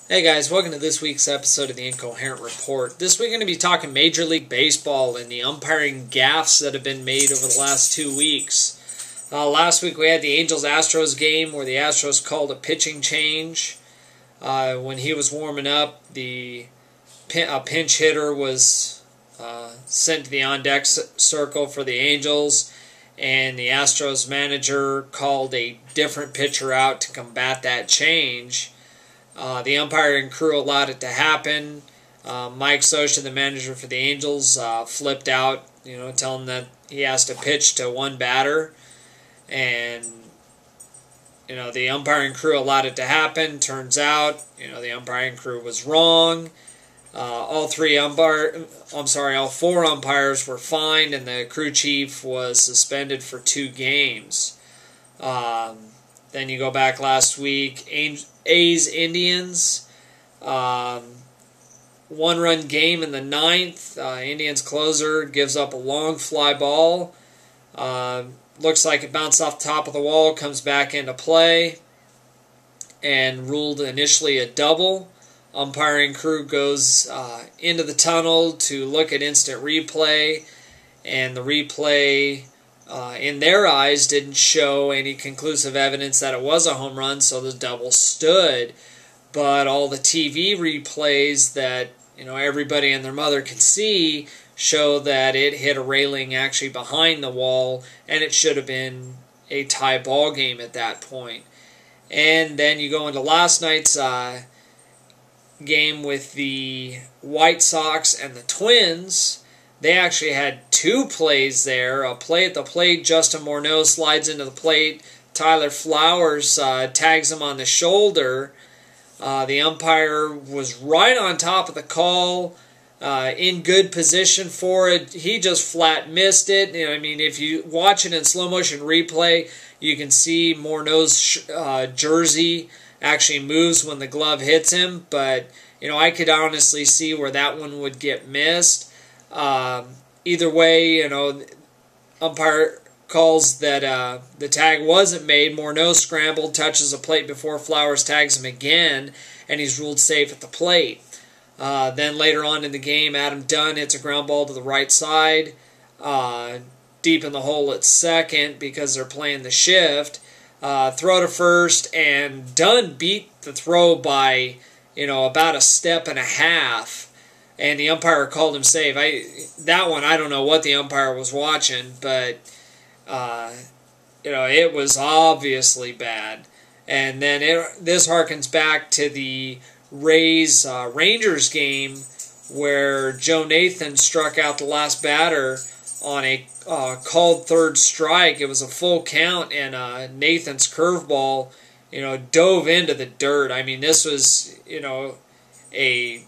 Hey guys, welcome to this week's episode of the Incoherent Report. This week we're going to be talking Major League Baseball and the umpiring gaffes that have been made over the last 2 weeks. Last week we had the Angels-Astros game where the Astros called a pitching change. When he was warming up, a pinch hitter was sent to the on-deck circle for the Angels, and the Astros manager called a different pitcher out to combat that change. The umpiring crew allowed it to happen. Mike Scioscia, the manager for the Angels, flipped out, telling that he has to pitch to one batter. And, the umpiring crew allowed it to happen. Turns out, the umpiring crew was wrong. All four umpires were fined, and the crew chief was suspended for 2 games. Then you go back last week, A's Indians, 1-run game in the 9th. Indians closer gives up a long fly ball. Looks like it bounced off the top of the wall, comes back into play, and ruled initially a double. Umpiring crew goes into the tunnel to look at instant replay, and the replay, in their eyes, didn't show any conclusive evidence that it was a home run, so the double stood. But all the TV replays that everybody and their mother could see show that it hit a railing actually behind the wall, and it should have been a tie ball game at that point. And then you go into last night's game with the White Sox and the Twins. They actually had 2 plays there. A play at the plate, Justin Morneau slides into the plate. Tyler Flowers tags him on the shoulder. The umpire was right on top of the call, in good position for it. He just flat missed it. If you watch it in slow motion replay, you can see Morneau's jersey actually moves when the glove hits him. But I could honestly see where that one would get missed. Either way, umpire calls that the tag wasn't made. Morneau scrambled, touches the plate before Flowers tags him again, and he's ruled safe at the plate. Then later on in the game, Adam Dunn hits a ground ball to the right side, deep in the hole at second because they're playing the shift. Throw to first, and Dunn beat the throw by about a step and a half. And the umpire called him safe. That one, I don't know what the umpire was watching, but it was obviously bad. And then this harkens back to the Rays-Rangers game where Joe Nathan struck out the last batter on a called third strike. It was a full count, and Nathan's curveball, dove into the dirt. This was, a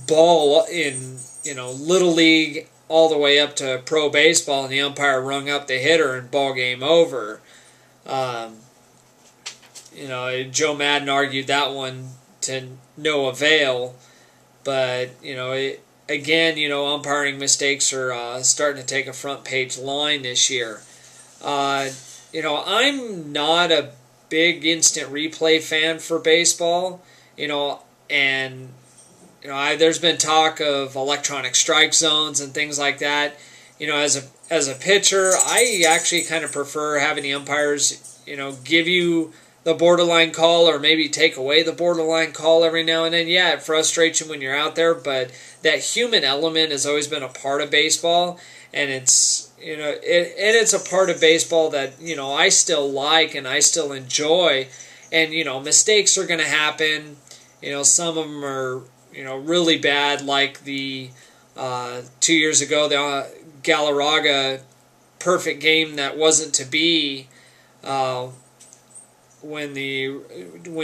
ball in little league all the way up to pro baseball, and the umpire rung up the hitter and ball game over. Joe Madden argued that one to no avail, but umpiring mistakes are starting to take a front page line this year. I'm not a big instant replay fan for baseball, and there's been talk of electronic strike zones and things like that. As a pitcher, I actually kind of prefer having the umpires, give you the borderline call or maybe take away the borderline call every now and then. Yeah, it frustrates you when you're out there, but that human element has always been a part of baseball, and it's it's a part of baseball that I still like and I still enjoy. And mistakes are going to happen. Some of them are really bad, like the 2 years ago, the Galarraga perfect game that wasn't to be, when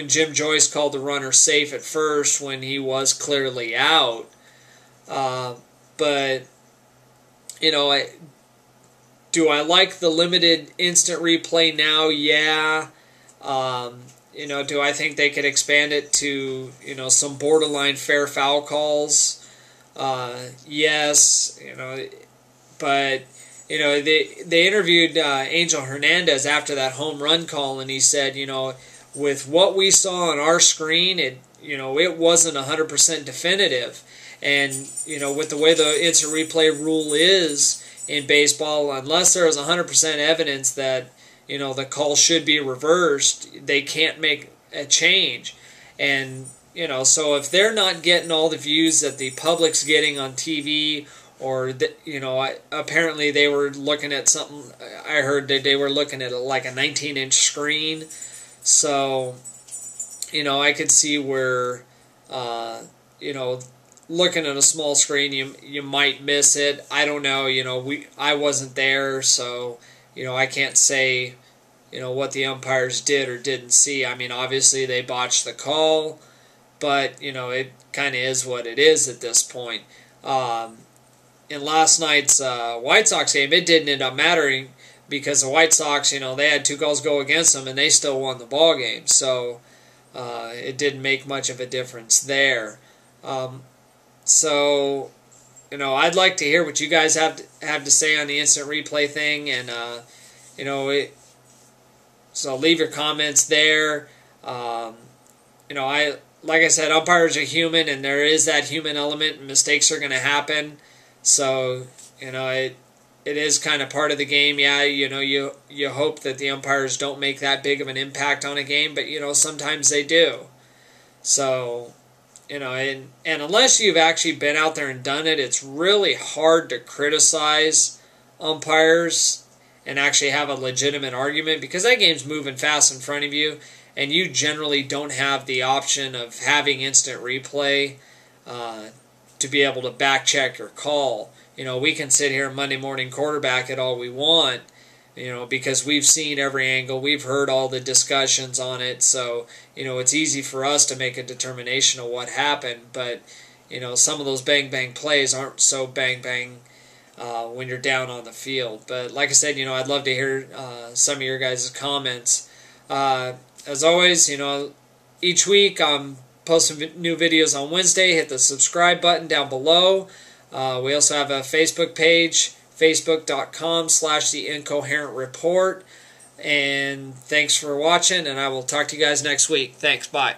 Jim Joyce called the runner safe at first when he was clearly out. But do I like the limited instant replay now? Yeah. Do I think they could expand it to, some borderline fair foul calls? Yes. But, they interviewed Angel Hernandez after that home run call, and he said, with what we saw on our screen, it wasn't 100% definitive. And, with the way the instant replay rule is in baseball, unless there is 100% evidence that, the call should be reversed, they can't make a change. And, so if they're not getting all the views that the public's getting on TV, or, apparently they were looking at something, I heard that they were looking at like a 19-inch screen. So, I could see where, looking at a small screen, you might miss it. I don't know. I wasn't there, so I can't say what the umpires did or didn't see. I mean, obviously they botched the call, but it kind of is what it is at this point. In last night's White Sox game, it didn't end up mattering because the White Sox, they had 2 goals go against them and they still won the ball game. So it didn't make much of a difference there. So, I'd like to hear what you guys have to say on the instant replay thing, and so leave your comments there. Like I said, umpires are human, and there is that human element, and mistakes are going to happen. So, it is kind of part of the game. Yeah, you hope that the umpires don't make that big of an impact on a game, but sometimes they do. So, and unless you've actually been out there and done it, it's really hard to criticize umpires and actually have a legitimate argument, because that game's moving fast in front of you, and you generally don't have the option of having instant replay to be able to back check your call. We can sit here and Monday morning quarterback it all we want, because we've seen every angle, we've heard all the discussions on it, so, it's easy for us to make a determination of what happened, but, some of those bang-bang plays aren't so bang-bang when you're down on the field. But like I said, I'd love to hear some of your guys' comments. As always, each week I'm posting new videos on Wednesday. Hit the subscribe button down below. We also have a Facebook page, facebook.com/The Incoherent Report. And thanks for watching, and I will talk to you guys next week. Thanks, bye.